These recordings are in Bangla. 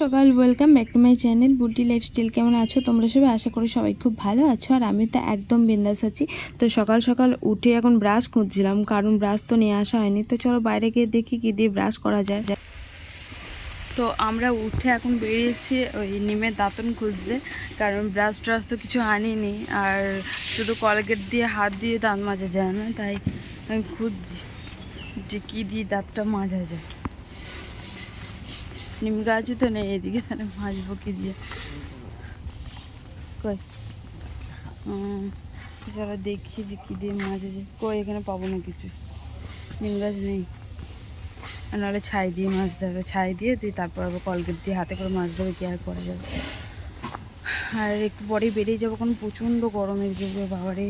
সকাল welcome back to my channel বুটি লাইফস্টাইল। কেমন আছো তোমরা সবাই? আশা করি সবাই খুব ভালো আছো, আর আমি তো একদম বিন্দাস আছি। তো সকাল সকাল উঠে এখন ব্রাশ খুঁজছিলাম, কারণ ব্রাশ তো নিয়ে আসা হয়নি। তো চলো বাইরে গিয়ে দেখি কী দিয়ে ব্রাশ করা যায়। তো আমরা উঠে এখন বেরিয়েছি ওই নিমের দাঁতন খুঁজতে, কারণ ব্রাশ ট্রাশ তো কিছু আনিনি, আর শুধু কলগেট দিয়ে হাত দিয়ে দাঁত মাজা যায় না, তাই আমি খুঁজছি যে কী দিয়ে দাঁতটা মাজা যায়। নিম গাছই তো নেই এদিকে, তাহলে মাজবো কি দিয়ে? কই চলো দেখি যে কী দিয়ে মাজা যায়। কই এখানে পাবো না কিছু, নিম গাছ নেই। আর নাহলে ছাই দিয়ে মাজতে হবে, ছাই দিয়ে তারপর আবার কলগেট দিয়ে হাতে করে মাজতে হবে, কি আর করা যাবে। আর একটু পরেই বেরিয়ে যাবো, কারণ প্রচণ্ড গরমের যুগে বাবারে।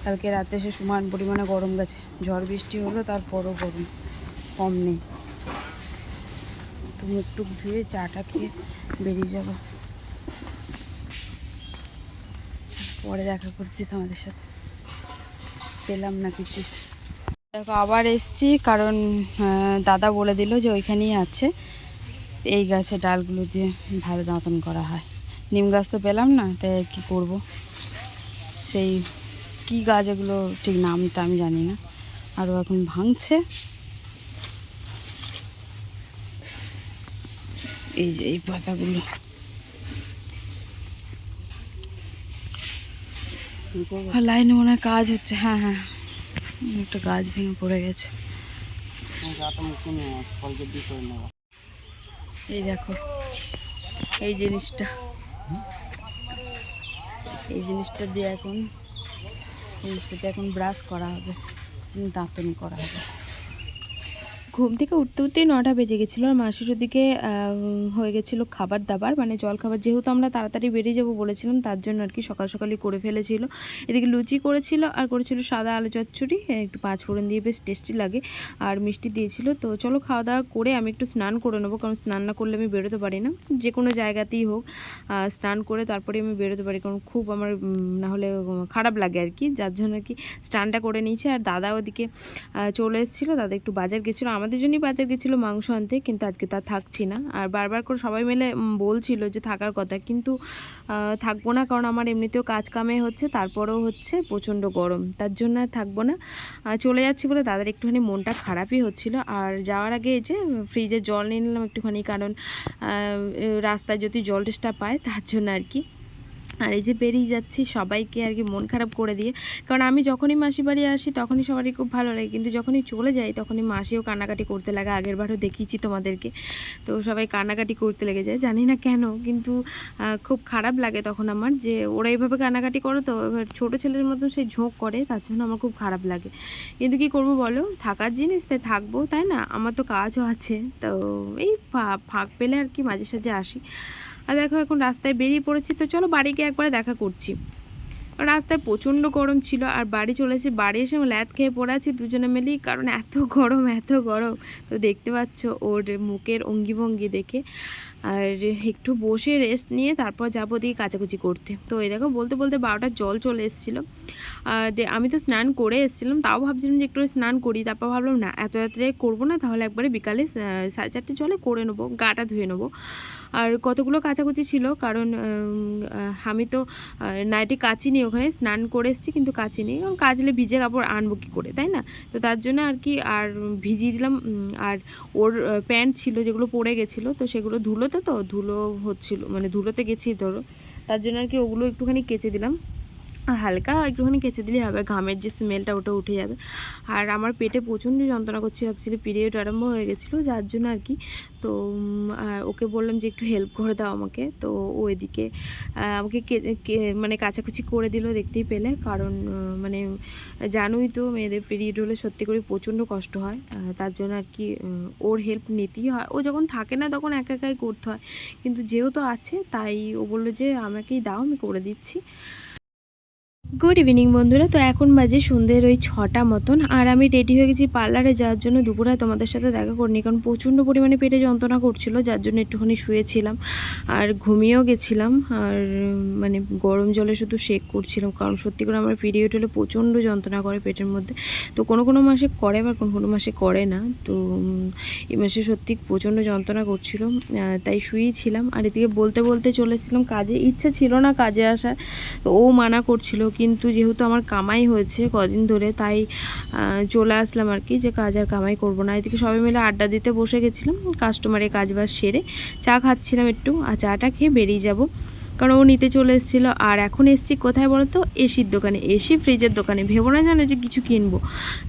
কালকে রাতে এসে সমান পরিমাণে গরম গেছে, ঝড় বৃষ্টি হলো তারপরও গরম কম নেই। তো মুখ টুক ধুয়ে চাটা খেয়ে বেরিয়ে যাবো, পরে দেখা করছি তোমাদের সাথে। পেলাম না কিছু। দেখো আবার এসছি, কারণ দাদা বলে দিল যে ওইখানেই আছে, এই গাছের ডালগুলো দিয়ে ভালো দাঁতন করা হয়। নিম গাছ তো পেলাম না, তাই কি করব। সেই কি গাছ এগুলো ঠিক নামটা আমি জানি না, আরও এখন ভাঙছে। এই যে এই পাতাগুলো, লাইনে মনে হয় কাজ হচ্ছে। হ্যাঁ হ্যাঁ, একটা গাছ ভেঙে পড়ে গেছে। এই দেখো এই জিনিসটা, এই জিনিসটাতে এখন ব্রাশ করা হবে, দাঁতন করা হবে। ঘুম থেকে উঠতে উঠতেই 9টা বেজে গেছিলো, আর মাসির ওদিকে হয়ে গেছিলো খাবার দাবার, মানে জল খাবার। যেহেতু আমরা তাড়াতাড়ি বেরিয়ে যাব বলেছিলাম, তার জন্য আর কি সকাল সকালই করে ফেলেছিল। এদিকে লুচি করেছিল, আর করেছিল সাদা আলু চচ্চড়ি, একটু পাঁচফোড়ন দিয়ে বেশ টেস্টি লাগে, আর মিষ্টি দিয়েছিল। তো চলো খাওয়া দাওয়া করে আমি একটু স্নান করে নেবো, কারণ স্নান না করলে আমি বেরোতে পারি না, যে কোনো জায়গাতেই হোক। স্নান করে তারপরে আমি বেরোতে পারি, কারণ খুব আমার নাহলে খারাপ লাগে আর কি, যার জন্য আর কি স্নানটা করে নিয়েছি। আর দাদা ওদিকে চলে এসেছিলো, দাদা একটু বাজার গেছিলো, আমাদের জন্যই বাজার গেছিলো মাংস আনতে, কিন্তু আজকে তার থাকছি না। আর বারবার করে সবাই মিলে বলছিল যে থাকার কথা, কিন্তু থাকবো না, কারণ আমার এমনিতেও কাজ কামে হচ্ছে, তারপরেও হচ্ছে প্রচণ্ড গরম, তার জন্য আর থাকবো না। চলে যাচ্ছি বলে দাদার একটুখানি মনটা খারাপই হচ্ছিল। আর যাওয়ার আগে এই যে ফ্রিজে জল নিয়ে নিলাম একটুখানি, কারণ রাস্তায় যদি জল টেস্টা পায়, তার জন্য আর কি। আর এই যে বেরিয়ে যাচ্ছি সবাইকে আর কি মন খারাপ করে দিয়ে, কারণ আমি যখনই মাসি বাড়ি আসি তখনই সবারই খুব ভালো লাগে, কিন্তু যখনই চলে যাই তখনই মাসিও কান্নাকাটি করতে লাগে। আগের বারও দেখিয়েছি তোমাদেরকে, তো সবাই কান্নাকাটি করতে লেগে যায়, জানি না কেন, কিন্তু খুব খারাপ লাগে তখন আমার, যে ওরা এইভাবে কান্নাকাটি করো, তো এবার ছোটো ছেলের মতো সেই ঝোঁক করে, তার জন্য আমার খুব খারাপ লাগে। কিন্তু কি করব বলো, থাকার জিনিস তাই থাকবো, তাই না? আমার তো কাজও আছে, তো এই ফাঁক পেলে আর কি মাঝে সাঝে আসি। আর দেখো এখন রাস্তায় বেরিয়ে পড়েছি, তো চলো বাড়ি গিয়ে একবারে দেখা করছি। রাস্তায় প্রচণ্ড গরম ছিল, আর বাড়ি চলেছি, বাড়ি এসে ল্যাদ খেয়ে পড়ে আছি দুজনে মিলেই, কারণ এত গরম এত গরম। তো দেখতে পাচ্ছ ওর মুখের অঙ্গিভঙ্গি দেখে। আর একটু বসে রেস্ট নিয়ে তারপর যাবো দিকে কাচাকুচি করতে। তো এই দেখো বলতে বলতে 12টার জল চলে এসেছিলো। আমি তো স্নান করে এসেছিলাম, তাও ভাবছিলাম যে একটু স্নান করি, তারপর ভাবলাম না, এত রাত্রে করবো না, তাহলে একবারে বিকালে 4:30 জলে করে নেবো, গাটা ধুয়ে নেবো। আর কতগুলো কাচাকুচি ছিল, কারণ আমি তো নাইটে কাচিনি, ওখানে স্নান করে এসেছি কিন্তু কাচিনি, কারণ কাচলে ভিজে কাপড় আনবো কী করে, তাই না? তো তার জন্য আর কি আর ভিজিয়ে দিলাম। আর ওর প্যান্ট ছিল যেগুলো পরে গেছিলো, তো সেগুলো ধুলোতে, তো ধুলো হচ্ছিলো, মানে ধুলোতে গেছি ধরো, তার জন্য আর কি ওগুলো একটুখানি কেচে দিলাম। আর হালকা একটুখানি কেচে দিলেই হবে, ঘামের যে স্মেলটা ওটা উঠে যাবে। আর আমার পেটে প্রচণ্ড যন্ত্রণা করছিল, অ্যাকচুয়ালি পিরিয়ড আরম্ভ হয়ে গেছিলো, যার জন্য আর কি। তো আর ওকে বললাম যে একটু হেল্প করে দাও আমাকে, তো ও এদিকে আমাকে মানে কাচাকুচি করে দিল, দেখতেই পেলে। কারণ মানে জানোই তো মেয়েদের পিরিয়ড হলে সত্যি করে প্রচণ্ড কষ্ট হয়, তার জন্য আর কি ওর হেল্প নিতেই হয়। ও যখন থাকে না তখন একা একাই করতে হয়, কিন্তু যেহেতু আছে তাই ও বললো যে আমাকেই দাও, আমি করে দিচ্ছি। গুড ইভিনিং বন্ধুরা। তো এখন বাজে সন্ধ্যের ওই 6টা মতন, আর আমি রেডি হয়ে গেছি পার্লারে যাওয়ার জন্য। দুপুরে তোমাদের সাথে দেখা করিনি, কারণ প্রচণ্ড পরিমাণে পেটে যন্ত্রণা করছিল, যার জন্য একটুখানি শুয়েছিলাম আর ঘুমিয়েও গেছিলাম। আর মানে গরম জলে শুধু শেক করছিলাম, কারণ সত্যি করে আমার পিরিয়ড হলে প্রচণ্ড যন্ত্রণা করে পেটের মধ্যে। তো কোনো কোনো মাসে করে, আবার কোনো কোনো মাসে করে না। তো এই মাসে সত্যি প্রচণ্ড যন্ত্রণা করছিল, তাই শুয়েছিলাম। আর এদিকে বলতে বলতে চলেছিলাম কাজে, ইচ্ছা ছিল না কাজে আসার, তো ও মানা করছিল, কিন্তু যেহেতু আমার কামাই হয়েছে কদিন ধরে, তাই চলে আসলাম আর কি, যে কাজ আর কামাই করব না। এদিকে সবাই মিলে আড্ডা দিতে বসে গেছিলাম, কাস্টমারের কাজ বাজ সেরে চা খাচ্ছিলাম একটু, আর চাটা খেয়ে বেরিয়ে যাব, কারণ ও নিতে চলে এসেছিলো। আর এখন এসছি কোথায় বলো তো, এসির দোকানে, এসি ফ্রিজের দোকানে। ভেবো না জানো যে কিছু কিনবো,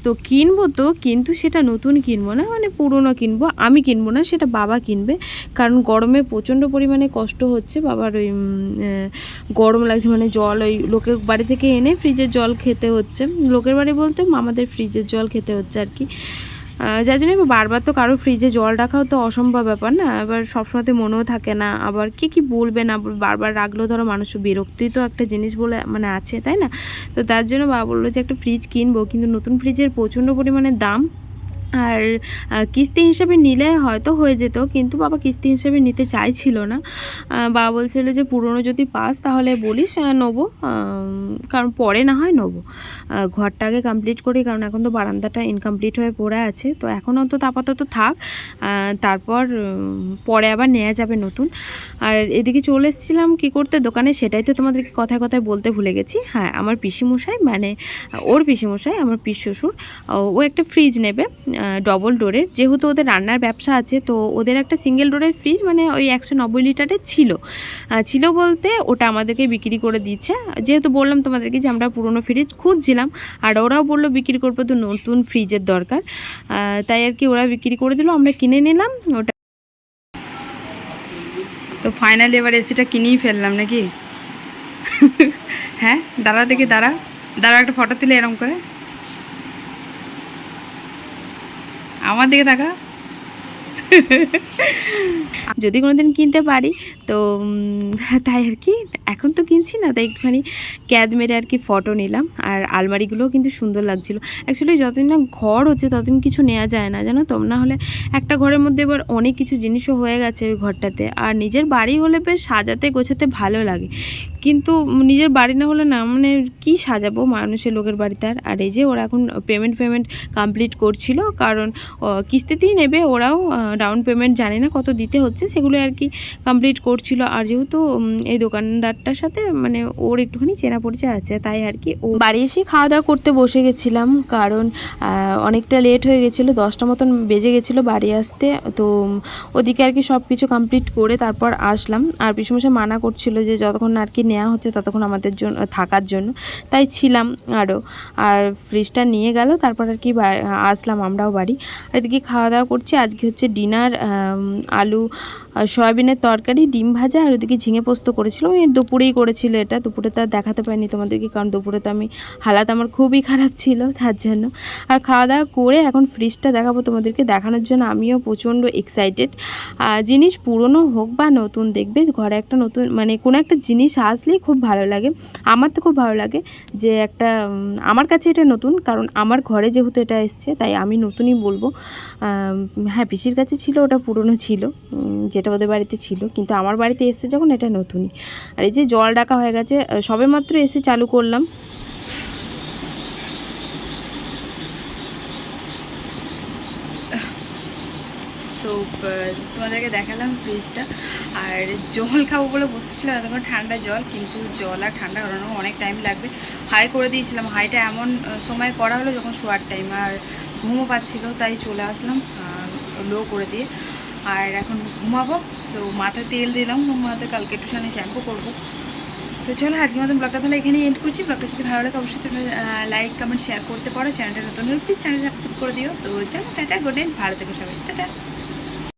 তো কিনবো তো, কিন্তু সেটা নতুন কিনবো না, মানে পুরনো কিনবো। আমি কিনবো না, সেটা বাবা কিনবে, কারণ গরমে প্রচণ্ড পরিমাণে কষ্ট হচ্ছে বাবার। ওই গরম লাগছে, মানে জল ওই লোকের বাড়ি থেকে এনে ফ্রিজের জল খেতে হচ্ছে। লোকের বাড়ি বলতে আমাদের ফ্রিজের জল খেতে হচ্ছে আর কি। যার জন্য বারবার তো কারো ফ্রিজে জল রাখাও তো অসম্ভব ব্যাপার না, এবার সবসময়তে মনেও থাকে না, আবার কি বলবে না, বারবার রাখলেও ধরো মানুষ বিরক্তি তো একটা জিনিস বলে মানে আছে, তাই না? তো তার জন্য বাবা বললো যে একটা ফ্রিজ কিনবো, কিন্তু নতুন ফ্রিজের প্রচণ্ড পরিমাণে দাম। আর কিস্তি হিসাবে নিলে হয়তো হয়ে যেত, কিন্তু বাবা কিস্তি হিসাবে নিতে চাইছিল না। বাবা বলছিল যে পুরনো যদি পাস তাহলে বলিস, নেবো, কারণ পরে না হয় নেবো, ঘরটা আগে কমপ্লিট করি, কারণ এখন তো বারান্দাটা ইনকমপ্লিট হয়ে পড়ে আছে। তো এখন অন্তত আপাতত থাক, তারপর পরে আবার নেওয়া যাবে নতুন। আর এদিকে চলে এসেছিলাম কী করতে দোকানে, সেটাই তো তোমাদেরকে কথায় কথায় বলতে ভুলে গেছি। হ্যাঁ, আমার পিসিমশাই, মানে ওর পিসিমশাই, আমার পিস শ্বশুর, ও একটা ফ্রিজ নেবে ডবল ডোরের। যেহেতু ওদের রান্নার ব্যবসা আছে, তো ওদের একটা সিঙ্গেল ডোরের ফ্রিজ, মানে ওই 190 লিটারের ছিল বলতে ওটা আমাদেরকে বিক্রি করে দিচ্ছে। যেহেতু বললাম তোমাদেরকে যে আমরা পুরনো ফ্রিজ খুঁজছিলাম, আর ওরাও বললো বিক্রি করবো, তো নতুন ফ্রিজের দরকার, তাই আর কি ওরা বিক্রি করে দিল, আমরা কিনে নিলাম ওটা। তো ফাইনালি এবার এসিটা কিনেই ফেললাম নাকি। হ্যাঁ, দাঁড়া দেখি, দাঁড়া একটা ফটো তুলে এরম করে আমার দিকে থাকা। যদি কোনোদিন কিনতে পারি তো তাই আর কি, এখন তো কিনছি না, তাই একটুখানি ক্যাদ মেরে আর কি ফটো নিলাম। আর আলমারিগুলোও কিন্তু সুন্দর লাগছিলো। অ্যাকচুয়ালি যতদিন না ঘর হচ্ছে ততদিন কিছু নেওয়া যায় না, জানো তো, না হলে একটা ঘরের মধ্যে এবার অনেক কিছু জিনিসও হয়ে গেছে ওই ঘরটাতে। আর নিজের বাড়ি হলে বেশ সাজাতে গোছাতে ভালো লাগে, কিন্তু নিজের বাড়ি না হলে না, মানে কি সাজাবো মানুষের লোকের বাড়িতে। আর এই যে ওরা এখন পেমেন্ট কমপ্লিট করছিল, কারণ কিস্তিতেই নেবে ওরাও, ডাউন পেমেন্ট জানি না কত দিতে হচ্ছে, সেগুলো আর কি কমপ্লিট করছিল। আর যেহেতু এই দোকানদারটার সাথে মানে ওর একটুখানি চেনা পরিচয় আছে, তাই আর কি ও বাড়ি এসে খাওয়া দাওয়া করতে বসে গেছিলাম, কারণ অনেকটা লেট হয়ে গেছিলো, 10টা মতন বেজে গেছিলো বাড়ি আসতে। তো ওদিকে আর কি সব কিছু কমপ্লিট করে তারপর আসলাম। আর পিসমশাই মানা করছিল যে যতক্ষণ আর কি নেওয়া হচ্ছে ততক্ষণ আমাদের জন্য থাকার জন্য, তাই ছিলাম আরও। আর ফ্রিজটা নিয়ে গেল, তারপর আর কি আসলাম আমরাও বাড়ি। আর এদিকে খাওয়া দাওয়া করছি। আজকে হচ্ছে ডিনার, আলু সয়াবিনের তরকারি, ডিম ভাজা, আর ওদিকে ঝিঙে পোস্ত করেছিল। ওই দুপুরেই করেছিল এটা, দুপুরে তো আর দেখাতে পারিনি তোমাদেরকে, কারণ দুপুরে তো আমি হালাত আমার খুবই খারাপ ছিল তার জন্য। আর খাওয়া দাওয়া করে এখন ফ্রিজটা দেখাবো তোমাদেরকে, দেখানোর জন্য আমিও প্রচণ্ড এক্সাইটেড। জিনিস পুরনো হোক বা নতুন, দেখবে ঘরে একটা নতুন মানে কোনো একটা জিনিস আসলেই খুব ভালো লাগে। আমার তো খুব ভালো লাগে যে একটা, আমার কাছে এটা নতুন, কারণ আমার ঘরে যেহেতু এটা এসছে, তাই আমি নতুনই বলবো। হ্যাঁ, পিসির কাছে ছিল, ওটা পুরনো ছিল, যেটা ওদের বাড়িতে ছিল, কিন্তু আমার বাড়িতে এসছে যখন, এটা নতুনই। আর এই যে জল ডাকা হয়ে গেছে, সবেমাত্র এসে চালু করলাম। তো তোমাদেরকে দেখালাম ফ্রিজটা। আর জল খাবো বলে বসেছিলাম এতক্ষণ, ঠান্ডা জল, কিন্তু জল আর ঠান্ডা করানো অনেক টাইম লাগবে। হাই করে দিয়েছিলাম, হাইটা এমন সময় করা হলো যখন শোয়ার টাইম, আর ঘুমও পাচ্ছিলো, তাই চলে আসলাম লো করে দিয়ে। আর এখন ঘুমাবো, তো মাথায় তেল দিলাম, মাথায় কালকে একটু শ্যাম্পু করবো। তো চলো আজকের মতন ব্লগটা তাহলে এখানেই এন্ড করছি। ব্লগটা যদি ভালো লাগে অবশ্যই তুমি লাইক কমেন্ট শেয়ার করতে পারো। চ্যানেলটা নতুন হলে প্লিজ চ্যানেল সাবস্ক্রাইব করে দিও। তো চলো টাটা, গুড নাইট, ভালো থেকো সবাই, টাটা।